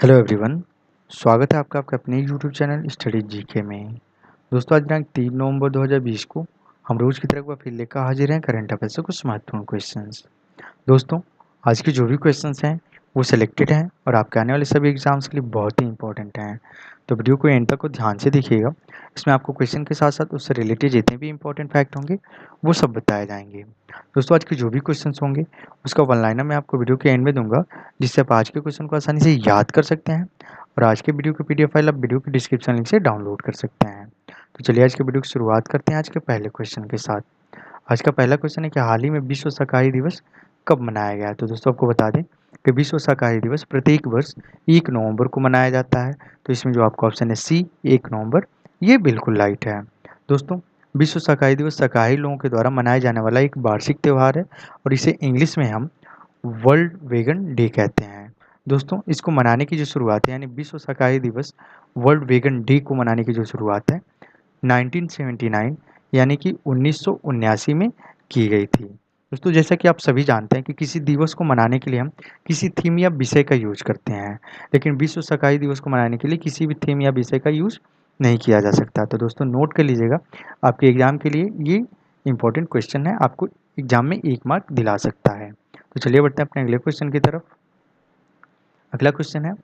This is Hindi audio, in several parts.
Hello everyone. स्वागत है आपका आपके अपने यूट्यूब चैनल स्टडी जीके में। दोस्तों आज दिनांक 3 नवंबर 2020 को हम रोज की तरह एक बार फिर लेकर हाजिर हैं करंट अफेयर से कुछ महत्वपूर्ण क्वेश्चंस। दोस्तों आज के जो भी क्वेश्चंस हैं वो सिलेक्टेड हैं और आपके आने वाले सभी एग्जाम्स के लिए बहुत ही इंपॉर्टेंट हैं। तो वीडियो को एंड तक को ध्यान से देखिएगा। इसमें आपको क्वेश्चन के साथ साथ उससे रिलेटेड जितने भी इंपॉर्टेंट फैक्ट होंगे वो सब बताए जाएंगे। दोस्तों आज के जो भी क्वेश्चंस होंगे उसका वन लाइनर मैं आपको वीडियो के एंड में दूंगा, जिससे आप आज के क्वेश्चन को आसानी से याद कर सकते हैं और आज के वीडियो की पीडीएफ फाइल आप वीडियो के डिस्क्रिप्शन लिंक से डाउनलोड कर सकते हैं। तो चलिए आज के वीडियो की शुरुआत करते हैं आज के पहले क्वेश्चन के साथ। आज का पहला क्वेश्चन है कि हाल ही में विश्व शाकाहारी दिवस कब मनाया गया है। तो दोस्तों आपको बता दें कि विश्व शाकाहारी दिवस प्रत्येक वर्ष 1 नवंबर को मनाया जाता है। तो इसमें जो आपका ऑप्शन है सी 1 नवंबर, ये बिल्कुल राइट है। दोस्तों विश्व शाकाहारी दिवस शाकाहारी लोगों के द्वारा मनाया जाने वाला एक वार्षिक त्यौहार है और इसे इंग्लिश में हम वर्ल्ड वेगन डे कहते हैं। दोस्तों इसको मनाने की जो शुरुआत है यानी विश्व शाकाहारी दिवस वर्ल्ड वेगन डे को मनाने की जो शुरुआत है 1979 यानी कि 1979 में की गई थी। दोस्तों जैसा कि आप सभी जानते हैं कि किसी दिवस को मनाने के लिए हम किसी थीम या विषय का यूज करते हैं, लेकिन विश्व शाकाहारी दिवस को मनाने के लिए किसी भी थीम या विषय का यूज नहीं किया जा सकता। तो दोस्तों नोट कर लीजिएगा, आपके एग्जाम के लिए ये इंपॉर्टेंट क्वेश्चन है, आपको एग्जाम में 1 मार्क दिला सकता है। तो चलिए बढ़ते हैं अपने अगले क्वेश्चन की तरफ। अगला क्वेश्चन है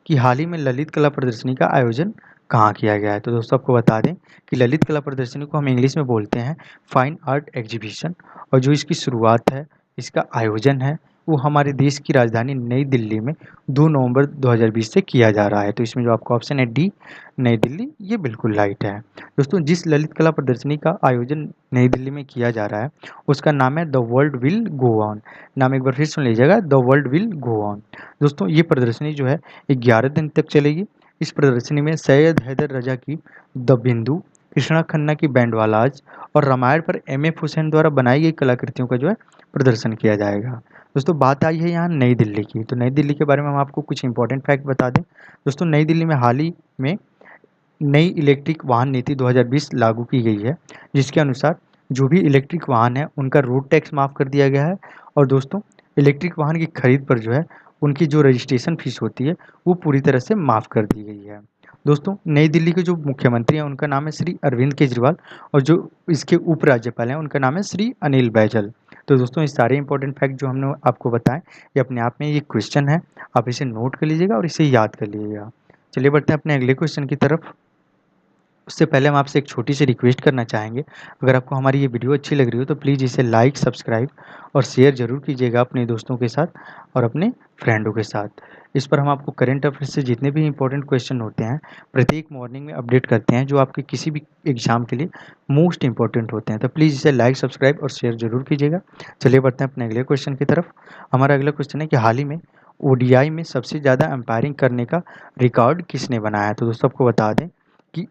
कि हाल ही में ललित कला प्रदर्शनी का आयोजन कहाँ किया गया है। तो दोस्तों आपको बता दें कि ललित कला प्रदर्शनी को हम इंग्लिश में बोलते हैं फाइन आर्ट एग्जीबिशन, और जो इसकी शुरुआत है, इसका आयोजन है, वो हमारे देश की राजधानी नई दिल्ली में 2 नवंबर 2020 से किया जा रहा है। तो इसमें जो आपका ऑप्शन है डी नई दिल्ली, ये बिल्कुल राइट है। दोस्तों जिस ललित कला प्रदर्शनी का आयोजन नई दिल्ली में किया जा रहा है उसका नाम है the world will go on. नाम एक बार फिर सुन लीजिएगा, the world will go on. दोस्तों ये प्रदर्शनी जो है 11 दिन तक चलेगी। इस प्रदर्शनी में सैयद हैदर रजा की द बिंदु, कृष्णा खन्ना की बैंडवालाज और रामायण पर एम.एफ. हुसैन द्वारा बनाई गई कलाकृतियों का जो है प्रदर्शन किया जाएगा। दोस्तों बात आई है यहाँ नई दिल्ली की, तो नई दिल्ली के बारे में हम आपको कुछ इंपॉर्टेंट फैक्ट बता दें। दोस्तों नई दिल्ली में हाल ही में नई इलेक्ट्रिक वाहन नीति 2020 लागू की गई है, जिसके अनुसार जो भी इलेक्ट्रिक वाहन है उनका रोड टैक्स माफ़ कर दिया गया है। और दोस्तों इलेक्ट्रिक वाहन की खरीद पर जो है उनकी जो रजिस्ट्रेशन फीस होती है वो पूरी तरह से माफ़ कर दी गई है। दोस्तों नई दिल्ली के जो मुख्यमंत्री हैं उनका नाम है श्री अरविंद केजरीवाल, और जो इसके उपराज्यपाल हैं उनका नाम है श्री अनिल बैजल। तो दोस्तों ये सारे इंपॉर्टेंट फैक्ट जो हमने आपको बताएं ये अपने आप में ये क्वेश्चन है, आप इसे नोट कर लीजिएगा और इसे याद कर लीजिएगा। चलिए बढ़ते हैं अपने अगले क्वेश्चन की तरफ। उससे पहले हम आपसे एक छोटी सी रिक्वेस्ट करना चाहेंगे, अगर आपको हमारी ये वीडियो अच्छी लग रही हो तो प्लीज़ इसे लाइक, सब्सक्राइब और शेयर ज़रूर कीजिएगा अपने दोस्तों के साथ और अपने फ्रेंडों के साथ। इस पर हम आपको करंट अफेयर से जितने भी इंपॉर्टेंट क्वेश्चन होते हैं प्रत्येक मॉर्निंग में अपडेट करते हैं, जो आपके किसी भी एग्जाम के लिए मोस्ट इंपॉर्टेंट होते हैं। तो प्लीज़ इसे लाइक, सब्सक्राइब और शेयर ज़रूर कीजिएगा। चलिए बढ़ते हैं अपने अगले क्वेश्चन की तरफ। हमारा अगला क्वेश्चन है कि हाल ही में ओडीआई में सबसे ज़्यादा एम्पायरिंग करने का रिकॉर्ड किसने बनाया है। तो दोस्तों आपको बता दें कि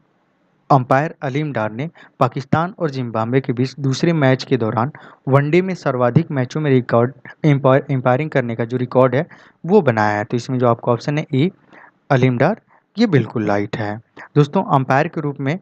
अंपायर अलीम डार ने पाकिस्तान और जिम्बाब्वे के बीच दूसरे मैच के दौरान वनडे में सर्वाधिक मैचों में रिकॉर्ड एम्पायरिंग करने का जो रिकॉर्ड है वो बनाया है। तो इसमें जो आपका ऑप्शन है ए अलीम डार, ये बिल्कुल राइट है। दोस्तों अंपायर के रूप में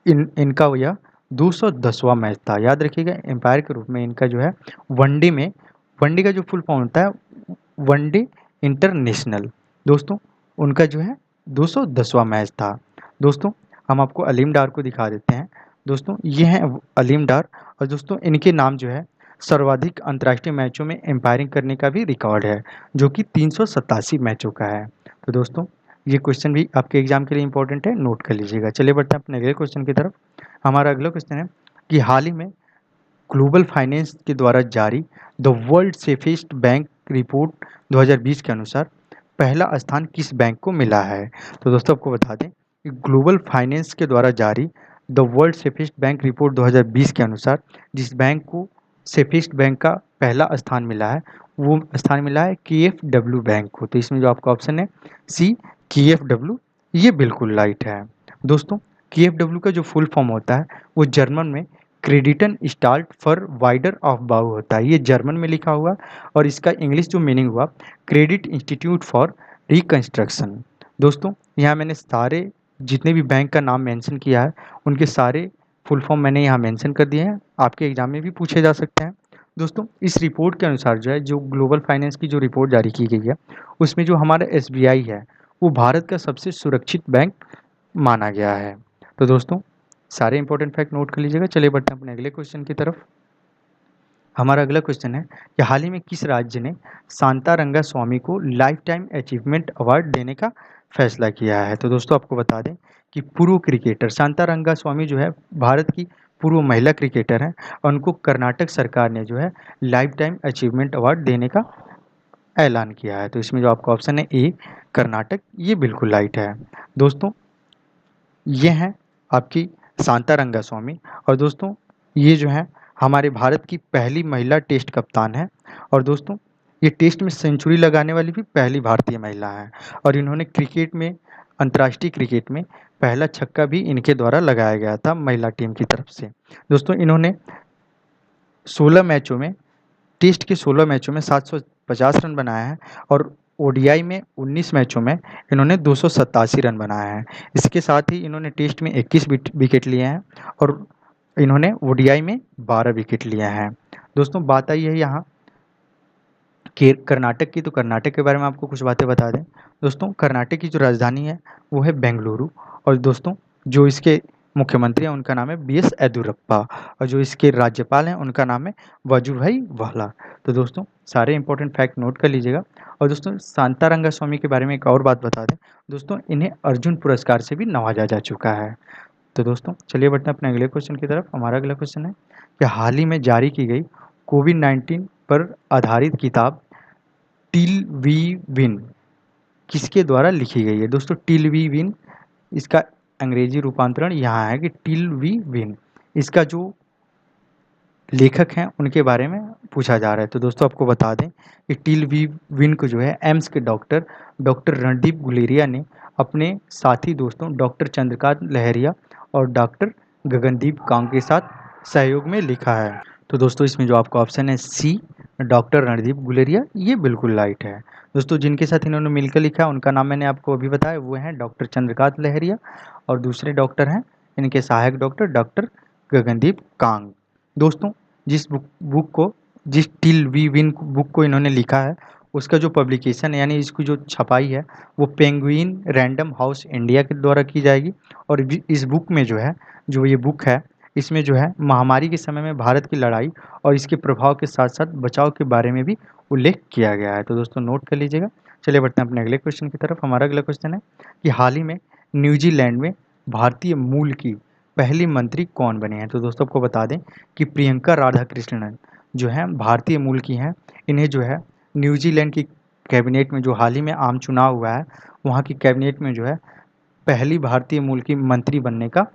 इनका यह 210वां मैच था। याद रखिएगा एम्पायर के रूप में इनका जो है वनडे में, वनडे का जो फुल फॉर्म होता है वनडे इंटरनेशनल, दोस्तों उनका जो है 210वां मैच था। दोस्तों हम आपको अलीम डार को दिखा देते हैं। दोस्तों ये हैं अलीम डार, और दोस्तों इनके नाम जो है सर्वाधिक अंतर्राष्ट्रीय मैचों में एम्पायरिंग करने का भी रिकॉर्ड है, जो कि 387 मैचों का है। तो दोस्तों ये क्वेश्चन भी आपके एग्जाम के लिए इंपॉर्टेंट है, नोट कर लीजिएगा। चलिए बढ़ते हैं अपने अगले क्वेश्चन की तरफ। हमारा अगला क्वेश्चन है कि हाल ही में ग्लोबल फाइनेंस के द्वारा जारी the world safest bank report 2020 के अनुसार पहला स्थान किस बैंक को मिला है। तो दोस्तों आपको बता दें कि ग्लोबल फाइनेंस के द्वारा जारी the world safest bank report 2020 के अनुसार जिस बैंक को सेफेस्ट बैंक का पहला स्थान मिला है वो स्थान मिला है KFW बैंक को। तो इसमें जो आपका ऑप्शन है सी KFW, ये बिल्कुल राइट है। दोस्तों KFW का जो फुल फॉर्म होता है वो जर्मन में क्रेडिटन स्टाल्ट फॉर वाइडर ऑफ बाउ होता है, ये जर्मन में लिखा हुआ, और इसका इंग्लिश जो मीनिंग हुआ क्रेडिट इंस्टीट्यूट फॉर रिकंस्ट्रक्शन। दोस्तों यहाँ मैंने सारे जितने भी बैंक का नाम मेंशन किया है उनके सारे फुल फॉर्म मैंने यहाँ मेंशन कर दिए हैं, आपके एग्जाम में भी पूछे जा सकते हैं। दोस्तों इस रिपोर्ट के अनुसार जो है जो ग्लोबल फाइनेंस की जो रिपोर्ट जारी की गई है उसमें जो हमारा SBI है वो भारत का सबसे सुरक्षित बैंक माना गया है। तो दोस्तों सारे इंपॉर्टेंट फैक्ट नोट कर लीजिएगा। चलिए बढ़ते हैं अपने अगले क्वेश्चन की तरफ। हमारा अगला क्वेश्चन है कि हाल ही में किस राज्य ने शांतारंगा स्वामी को लाइफ टाइम अचीवमेंट अवार्ड देने का फैसला किया है? तो दोस्तों आपको बता दें कि पूर्व क्रिकेटर शांतारंगा स्वामी जो है भारत की पूर्व महिला क्रिकेटर हैं और उनको कर्नाटक सरकार ने जो है लाइफ टाइम अचीवमेंट अवार्ड देने का ऐलान किया है। तो इसमें जो आपका ऑप्शन है ए कर्नाटक, ये बिल्कुल राइट है। दोस्तों ये हैं आपकी शांतारंगा स्वामी, और दोस्तों ये जो है हमारे भारत की पहली महिला टेस्ट कप्तान है, और दोस्तों ये टेस्ट में सेंचुरी लगाने वाली भी पहली भारतीय महिला है, और इन्होंने क्रिकेट में, अंतर्राष्ट्रीय क्रिकेट में पहला छक्का भी इनके द्वारा लगाया गया था महिला टीम की तरफ से। दोस्तों इन्होंने 16 मैचों में, टेस्ट के 16 मैचों में 750 रन बनाए हैं, और ओडीआई में 19 मैचों में इन्होंने 287 रन बनाए हैं। इसके साथ ही इन्होंने टेस्ट में 21 विकेट लिए हैं, और इन्होंने ओडीआई में 12 विकेट लिए हैं। दोस्तों बात आई है यहाँ कर्नाटक की, तो कर्नाटक के बारे में आपको कुछ बातें बता दें। दोस्तों कर्नाटक की जो राजधानी है वो है बेंगलुरु, और दोस्तों जो इसके मुख्यमंत्री हैं उनका नाम है बी एस येदियुरप्पा, और जो इसके राज्यपाल हैं उनका नाम है वजुभाई वाला। तो दोस्तों सारे इंपॉर्टेंट फैक्ट नोट कर लीजिएगा। और दोस्तों शांतारंगा स्वामी के बारे में एक और बात बता दें, दोस्तों इन्हें अर्जुन पुरस्कार से भी नवाजा जा चुका है। तो दोस्तों चलिए बढ़ते हैं अपने अगले क्वेश्चन की तरफ। हमारा अगला क्वेश्चन है कि हाल ही में जारी की गई कोविड-19 पर आधारित किताब टिल वी विन किसके द्वारा लिखी गई है? दोस्तों टिल वी विन, इसका अंग्रेजी रूपांतरण यहाँ है कि टिल वी विन। इसका जो लेखक हैं उनके बारे में पूछा जा रहा है। तो दोस्तों आपको बता दें कि टिल वी विन को जो है एम्स के डॉक्टर रणदीप गुलेरिया ने अपने साथी दोस्तों डॉक्टर चंद्रकांत लहरिया और डॉक्टर गगनदीप कांग के साथ सहयोग में लिखा है। तो दोस्तों इसमें जो आपका ऑप्शन है सी डॉक्टर रणदीप गुलेरिया, ये बिल्कुल राइट है। दोस्तों जिनके साथ इन्होंने मिलकर लिखा उनका नाम मैंने आपको अभी बताया, वो हैं डॉक्टर चंद्रकांत लहरिया, और दूसरे डॉक्टर हैं इनके सहायक डॉक्टर डॉक्टर गगनदीप कांग। दोस्तों जिस टिल वी विन बुक को इन्होंने लिखा है उसका जो पब्लिकेशन है यानी इसकी जो छपाई है वो पेंगुइन रैंडम हाउस इंडिया के द्वारा की जाएगी। और इस बुक में जो है, जो ये बुक है, इसमें जो है महामारी के समय में भारत की लड़ाई और इसके प्रभाव के साथ साथ बचाव के बारे में भी उल्लेख किया गया है। तो दोस्तों नोट कर लीजिएगा। चलिए बढ़ते हैं अपने अगले क्वेश्चन की तरफ। हमारा अगला क्वेश्चन है कि हाल ही में न्यूजीलैंड में भारतीय मूल की पहली मंत्री कौन बने हैं? तो दोस्तों आपको बता दें कि प्रियंका राधाकृष्णन जो है भारतीय मूल की हैं। इन्हें जो है न्यूजीलैंड की कैबिनेट में, जो हाल ही में आम चुनाव हुआ है, वहाँ की कैबिनेट में जो है पहली भारतीय मूल की मंत्री बनने का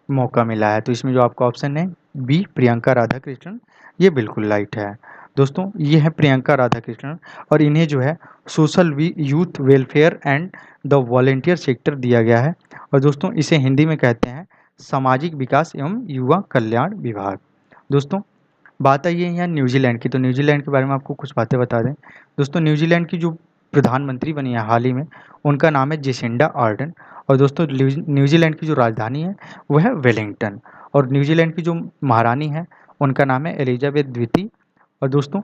मौका मिला है। तो इसमें जो आपका ऑप्शन है बी प्रियंका राधाकृष्णन, ये बिल्कुल राइट है। दोस्तों ये है प्रियंका राधाकृष्णन, और इन्हें जो है social youth welfare and the volunteer sector दिया गया है, और दोस्तों इसे हिंदी में कहते हैं सामाजिक विकास एवं युवा कल्याण विभाग। दोस्तों बात आई है यहाँ न्यूजीलैंड की, तो न्यूजीलैंड के बारे में आपको कुछ बातें बता दें। दोस्तों न्यूजीलैंड की जो प्रधानमंत्री बनी है हाल ही में, उनका नाम है जेसिंडा आर्डन, और दोस्तों न्यूजीलैंड की जो राजधानी है वो है वेलिंगटन, और न्यूजीलैंड की जो महारानी है उनका नाम है एलिजाबेथ द्वितीय, और दोस्तों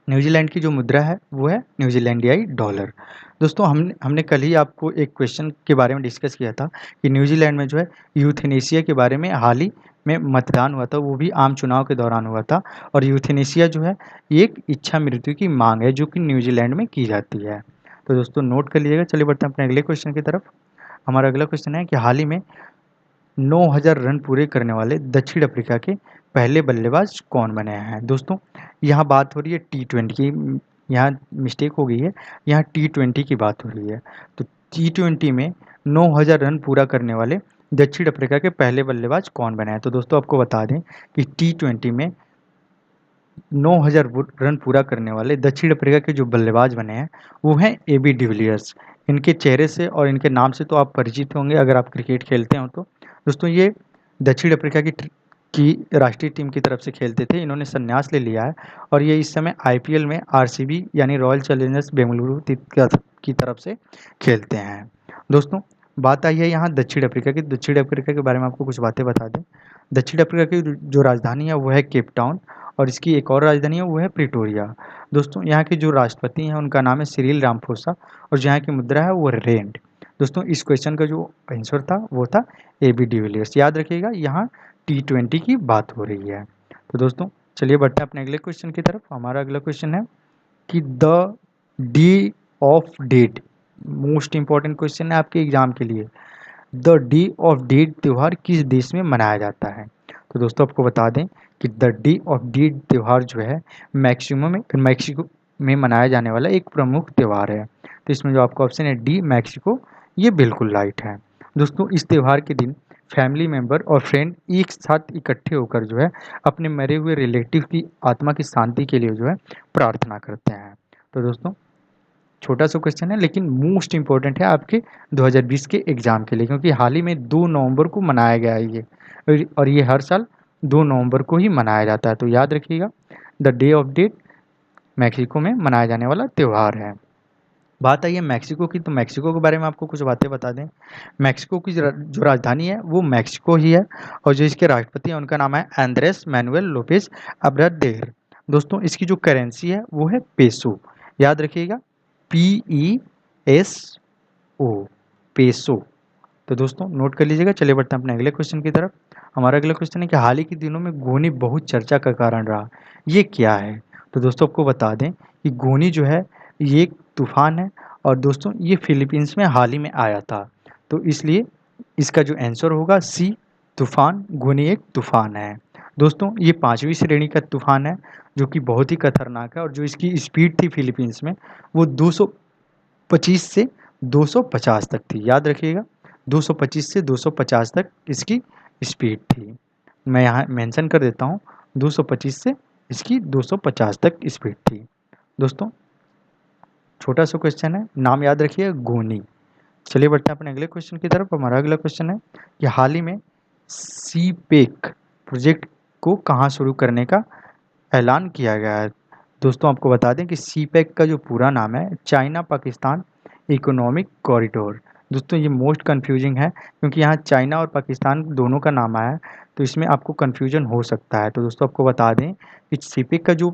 न्यूजीलैंड की जो मुद्रा है वो है न्यूजीलैंडियाई डॉलर। दोस्तों हमने हमने कल ही आपको एक क्वेश्चन के बारे में डिस्कस किया था कि न्यूजीलैंड में जो है यूथनेशिया के बारे में हाल ही में मतदान हुआ था, वो भी आम चुनाव के दौरान हुआ था, और यूथनेशिया जो है एक इच्छा मृत्यु की मांग है जो कि न्यूजीलैंड में की जाती है। तो दोस्तों नोट कर लीजिएगा। चलिए बढ़ते हैं अपने अगले क्वेश्चन की तरफ। हमारा अगला क्वेश्चन है कि हाल ही में 9,000 रन पूरे करने वाले दक्षिण अफ्रीका के पहले बल्लेबाज कौन बने हैं? दोस्तों यहाँ बात हो रही है T20 की, यहाँ मिस्टेक हो गई है, यहाँ T20 की बात हो रही है। तो T20 में 9,000 रन पूरा करने वाले दक्षिण अफ्रीका के पहले बल्लेबाज कौन बने हैं? तो दोस्तों आपको बता दें कि T20 में 9,000 रन पूरा करने वाले दक्षिण अफ्रीका के जो बल्लेबाज बने हैं वो हैं AB डिविलियर्स। इनके चेहरे से और इनके नाम से तो आप परिचित होंगे अगर आप क्रिकेट खेलते हो तो। दोस्तों ये दक्षिण अफ्रीका की राष्ट्रीय टीम की तरफ से खेलते थे। इन्होंने संन्यास ले लिया है, और ये इस समय IPL में RCB यानी रॉयल चैलेंजर्स बेंगलुरु की तरफ से खेलते हैं। दोस्तों बात आई है यहाँ दक्षिण अफ्रीका की। दक्षिण अफ्रीका के बारे में आपको कुछ बातें बता दें। दक्षिण अफ्रीका की जो राजधानी है वो है केप टाउन, और इसकी एक और राजधानी है वो है प्रिटोरिया। दोस्तों यहाँ के जो राष्ट्रपति हैं उनका नाम है सिरिल रामाफोसा और जो यहाँ की मुद्रा है वो रेंड। दोस्तों इस क्वेश्चन का जो आंसर था वो था AB डिविलियर्स। याद रखिएगा यहाँ T20 की बात हो रही है। तो दोस्तों चलिए बढ़ते हैं अपने अगले क्वेश्चन की तरफ। हमारा अगला क्वेश्चन है कि the day of dead, most important question है आपके एग्जाम के लिए। द डे ऑफ डेट त्यौहार किस देश में मनाया जाता है? तो दोस्तों आपको बता दें कि द डे ऑफ डेट त्यौहार जो है मैक्सिको में मनाया जाने वाला एक प्रमुख त्यौहार है। तो इसमें जो आपका ऑप्शन है डी मैक्सिको, ये बिल्कुल राइट है। दोस्तों इस त्यौहार के दिन फैमिली मेंबर और फ्रेंड एक साथ इकट्ठे होकर जो है अपने मरे हुए रिलेटिव की आत्मा की शांति के लिए जो है प्रार्थना करते हैं। तो दोस्तों छोटा सा क्वेश्चन है लेकिन मोस्ट इंपॉर्टेंट है आपके 2020 के एग्जाम के लिए, क्योंकि हाल ही में 2 नवंबर को मनाया गया है ये, और ये हर साल 2 नवंबर को ही मनाया जाता है। तो याद रखिएगा the day of dead Mexico में मनाया जाने वाला त्यौहार है। बात आई है मैक्सिको की, तो मैक्सिको के बारे में आपको कुछ बातें बता दें। मैक्सिको की जो राजधानी है वो मैक्सिको ही है और जो इसके राष्ट्रपति हैं उनका नाम है एंड्रेस मैनुएल लोपेज अब्रादेर। दोस्तों इसकी जो करेंसी है वो है पेसो। याद रखिएगा PESO, पेसो। तो दोस्तों नोट कर लीजिएगा। चलिए बढ़ते हैं अपने अगले क्वेश्चन की तरफ। हमारा अगला क्वेश्चन है कि हाल ही के दिनों में गोनी बहुत चर्चा का कारण रहा, ये क्या है? तो दोस्तों आपको बता दें कि गोनी जो है ये एक तूफान है और दोस्तों ये फिलीपींस में हाल ही में आया था। तो इसलिए इसका जो आंसर होगा सी, तूफान। गोनी एक तूफान है। दोस्तों ये 5वीं श्रेणी का तूफान है जो कि बहुत ही खतरनाक है और जो इसकी स्पीड थी फिलीपींस में वो 225 से 250 तक थी। याद रखिएगा 225 से 250 तक इसकी स्पीड थी। मैं यहाँ मेंशन कर देता हूँ 225 से इसकी 250 तक स्पीड थी। दोस्तों छोटा सा क्वेश्चन है, नाम याद रखिए गोनी। चलिए बढ़ते हैं अपने अगले क्वेश्चन की तरफ। हमारा अगला क्वेश्चन है कि हाल ही में सीपेक प्रोजेक्ट को कहाँ शुरू करने का ऐलान किया गया है? दोस्तों आपको बता दें कि सीपेक का जो पूरा नाम है चाइना पाकिस्तान इकोनॉमिक कॉरिडोर। दोस्तों ये मोस्ट कन्फ्यूजिंग है क्योंकि यहाँ चाइना और पाकिस्तान दोनों का नाम आया है, तो इसमें आपको कन्फ्यूजन हो सकता है। तो दोस्तों आपको बता दें कि सीपेक का जो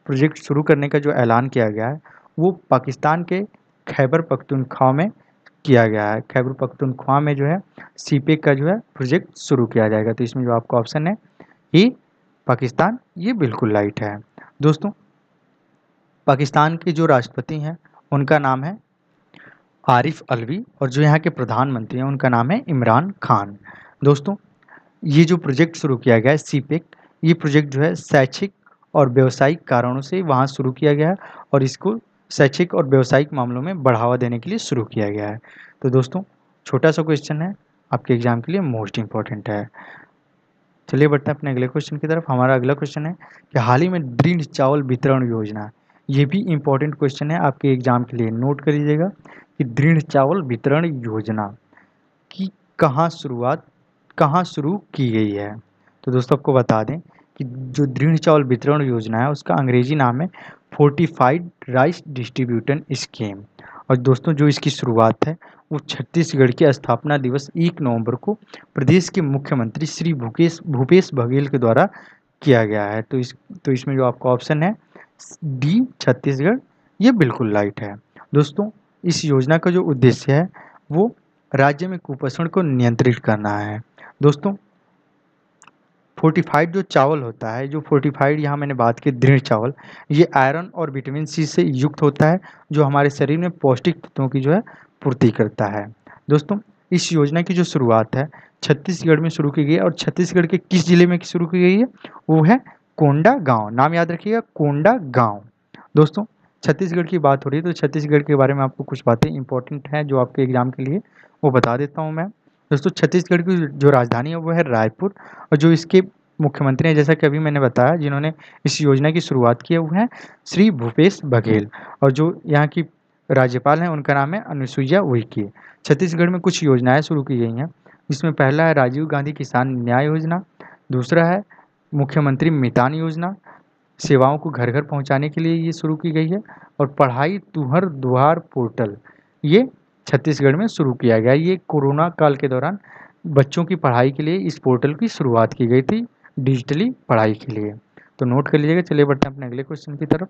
प्रोजेक्ट शुरू करने का जो ऐलान किया गया है वो पाकिस्तान के खैबर पख्तूनख्वा में किया गया है। खैबर पख्तूनख्वा में जो है सीपेक का जो है प्रोजेक्ट शुरू किया जाएगा। तो इसमें जो आपका ऑप्शन है ई पाकिस्तान, ये बिल्कुल राइट है। दोस्तों पाकिस्तान के जो राष्ट्रपति हैं उनका नाम है आरिफ अलवी और जो यहाँ के प्रधानमंत्री हैं उनका नाम है इमरान खान। दोस्तों ये जो प्रोजेक्ट शुरू किया गया है सीपेक, ये प्रोजेक्ट जो है शैक्षिक और व्यावसायिक कारणों से वहाँ शुरू किया गया है और इसको शैक्षिक और व्यावसायिक मामलों में बढ़ावा देने के लिए शुरू किया गया है। तो दोस्तों छोटा सा क्वेश्चन है आपके एग्जाम के लिए, मोस्ट इंपॉर्टेंट है। चलिए बढ़ते हैं अपने अगले क्वेश्चन की तरफ। हमारा अगला क्वेश्चन है कि हाल ही में दृढ़ चावल वितरण योजना, ये भी इम्पोर्टेंट क्वेश्चन है आपके एग्जाम के लिए, नोट कर लीजिएगा कि दृढ़ चावल वितरण योजना की कहाँ शुरू की गई है? तो दोस्तों आपको बता दें कि जो दृढ़ चावल वितरण योजना है उसका अंग्रेजी नाम है फोर्टिफाइड राइस डिस्ट्रीब्यूशन स्कीम। और दोस्तों जो इसकी शुरुआत है वो छत्तीसगढ़ के स्थापना दिवस 1 नवंबर को प्रदेश के मुख्यमंत्री श्री भूपेश बघेल के द्वारा किया गया है। तो इसमें जो आपका ऑप्शन है डी छत्तीसगढ़, ये बिल्कुल राइट है। दोस्तों इस योजना का जो उद्देश्य है वो राज्य में कुपोषण को नियंत्रित करना है। दोस्तों फोर्टिफाइड जो चावल होता है, जो फोर्टिफाइड यहाँ मैंने बात की दृढ़ चावल, ये आयरन और विटामिन सी से युक्त होता है जो हमारे शरीर में पौष्टिक तत्वों की जो है पूर्ति करता है। दोस्तों इस योजना की जो शुरुआत है छत्तीसगढ़ में शुरू की गई है और छत्तीसगढ़ के किस जिले में शुरू की गई है? वो है कोंडा गाँव। नाम याद रखिएगा कोंडा गाँव। दोस्तों छत्तीसगढ़ की बात हो रही है तो छत्तीसगढ़ के बारे में आपको कुछ बातें इंपॉर्टेंट हैं जो आपके एग्जाम के लिए, वो बता देता हूँ मैं। दोस्तों छत्तीसगढ़ की जो राजधानी है वो है रायपुर और जो इसके मुख्यमंत्री हैं जैसा कि अभी मैंने बताया जिन्होंने इस योजना की शुरुआत की है वो है श्री भूपेश बघेल और जो यहाँ की राज्यपाल हैं उनका नाम है अनुसुईया उइके। छत्तीसगढ़ में कुछ योजनाएं शुरू की गई हैं जिसमें पहला है राजीव गांधी किसान न्याय योजना, दूसरा है मुख्यमंत्री मितान योजना, सेवाओं को घर घर पहुंचाने के लिए ये शुरू की गई है, और पढ़ाई तुहर दुआर पोर्टल ये छत्तीसगढ़ में शुरू किया गया। ये कोरोना काल के दौरान बच्चों की पढ़ाई के लिए इस पोर्टल की शुरुआत की गई थी, डिजिटली पढ़ाई के लिए। तो नोट कर लीजिएगा। चलिए बढ़ते हैं अपने अगले क्वेश्चन की तरफ।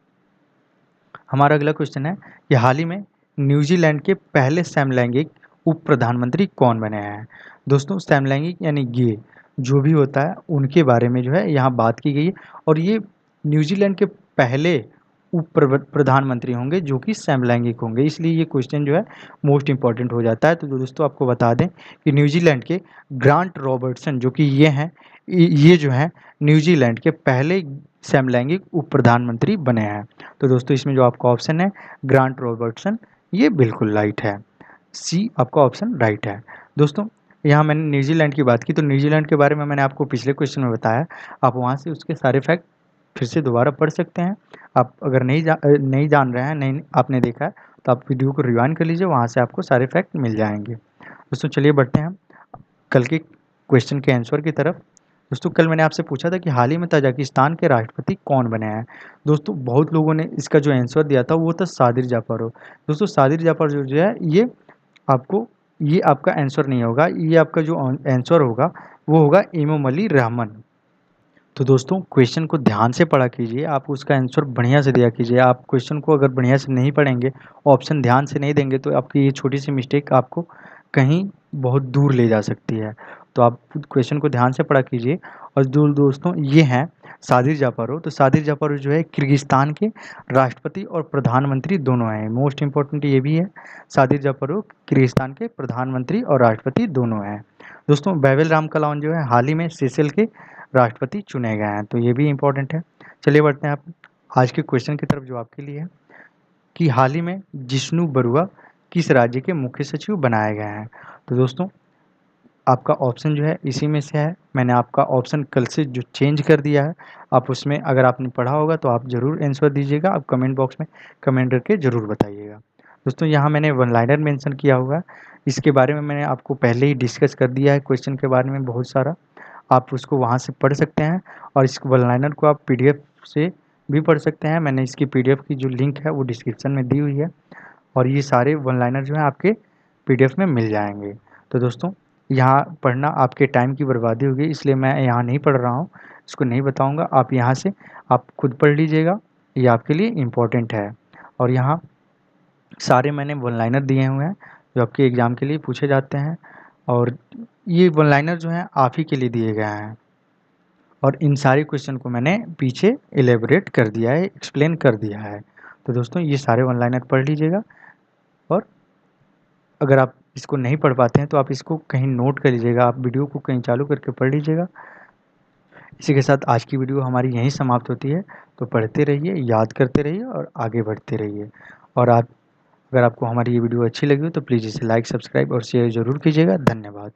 हमारा अगला क्वेश्चन है कि हाल ही में न्यूजीलैंड के पहले समलैंगिक उप प्रधानमंत्री कौन बने हैं। दोस्तों समलैंगिक यानी गे जो भी होता है उनके बारे में जो है यहाँ बात की गई है, और ये न्यूजीलैंड के पहले प्रधानमंत्री होंगे जो कि समलैंगिक होंगे, इसलिए ये क्वेश्चन जो है मोस्ट इंपॉर्टेंट हो जाता है। तो दोस्तों आपको बता दें कि न्यूजीलैंड के ग्रांट रॉबर्टसन जो कि ये हैं, ये जो हैं न्यूजीलैंड के पहले समलैंगिक उप प्रधानमंत्री बने हैं। तो दोस्तों इसमें जो आपका ऑप्शन है ग्रांट रॉबर्टसन, ये बिल्कुल राइट है, सी आपका ऑप्शन राइट है। दोस्तों यहाँ मैंने न्यूजीलैंड की बात की, तो न्यूजीलैंड के बारे में मैंने आपको पिछले क्वेश्चन में बताया, आप वहाँ से उसके सारे फैक्ट फिर से दोबारा पढ़ सकते हैं। आप अगर नहीं जान रहे हैं, नहीं आपने देखा है, तो आप वीडियो को रिवाइंड कर लीजिए, वहाँ से आपको सारे फैक्ट मिल जाएंगे। दोस्तों चलिए बढ़ते हैं हम कल के क्वेश्चन के आंसर की तरफ। दोस्तों कल मैंने आपसे पूछा था कि हाल ही में तजाकिस्तान के राष्ट्रपति कौन बने हैं। दोस्तों बहुत लोगों ने इसका जो आंसर दिया था वो था सादिर जाफरोव। दोस्तों सादिर जाफरोव जो है ये आपका आंसर नहीं होगा, ये आपका जो आंसर होगा वो होगा इमाम अली रहमान। तो दोस्तों क्वेश्चन को ध्यान से पढ़ा कीजिए, आप उसका आंसर बढ़िया से दिया कीजिए। आप क्वेश्चन को अगर बढ़िया से नहीं पढ़ेंगे, ऑप्शन ध्यान से नहीं देंगे, तो आपकी ये छोटी सी मिस्टेक आपको कहीं बहुत दूर ले जा सकती है। तो आप क्वेश्चन को ध्यान से पढ़ा कीजिए। और दोस्तों ये हैं सादिर जाफरोव। तो सादिर जाफरोव जो है किर्गिस्तान के राष्ट्रपति और प्रधानमंत्री दोनों हैं। मोस्ट इंपॉर्टेंट ये भी है, सादिर जाफरोव किर्गिस्तान के प्रधानमंत्री और राष्ट्रपति दोनों हैं। दोस्तों बैवेल रामकलावन जो है हाल ही में सेशेल्स के राष्ट्रपति चुने गए हैं, तो ये भी इम्पोर्टेंट है। चलिए बढ़ते हैं आप आज के क्वेश्चन की तरफ जो आपके लिए है कि हाल ही में जिष्णु बरुआ किस राज्य के मुख्य सचिव बनाए गए हैं। तो दोस्तों आपका ऑप्शन जो है इसी में से है, मैंने आपका ऑप्शन कल से जो चेंज कर दिया है, आप उसमें अगर आपने पढ़ा होगा तो आप ज़रूर आंसर दीजिएगा, आप कमेंट बॉक्स में कमेंट करके ज़रूर बताइएगा। दोस्तों यहाँ मैंने वन लाइनर मेंशन किया हुआ है, इसके बारे में मैंने आपको पहले ही डिस्कस कर दिया है क्वेश्चन के बारे में बहुत सारा, आप उसको वहाँ से पढ़ सकते हैं। और इस वन लाइनर को आप पीडीएफ से भी पढ़ सकते हैं, मैंने इसकी पीडीएफ की जो लिंक है वो डिस्क्रिप्शन में दी हुई है, और ये सारे वन लाइनर जो हैं आपके पीडीएफ में मिल जाएंगे। तो दोस्तों यहाँ पढ़ना आपके टाइम की बर्बादी होगी, इसलिए मैं यहाँ नहीं पढ़ रहा हूँ, इसको नहीं बताऊँगा, आप यहाँ से आप खुद पढ़ लीजिएगा, ये आपके लिए इम्पोर्टेंट है। और यहाँ सारे मैंने वन लाइनर दिए हुए हैं जो आपके एग्ज़ाम के लिए पूछे जाते हैं, और ये वन लाइनर जो हैं आप ही के लिए दिए गए हैं, और इन सारे क्वेश्चन को मैंने पीछे एलेबोरेट कर दिया है, एक्सप्लेन कर दिया है। तो दोस्तों ये सारे वन लाइनर पढ़ लीजिएगा, और अगर आप इसको नहीं पढ़ पाते हैं तो आप इसको कहीं नोट कर लीजिएगा, आप वीडियो को कहीं चालू करके पढ़ लीजिएगा। इसी के साथ आज की वीडियो हमारी यहीं समाप्त होती है। तो पढ़ते रहिए, याद करते रहिए और आगे बढ़ते रहिए। और आप अगर आपको हमारी ये वीडियो अच्छी लगी हो तो प्लीज़ इसे लाइक, सब्सक्राइब और शेयर ज़रूर कीजिएगा। धन्यवाद।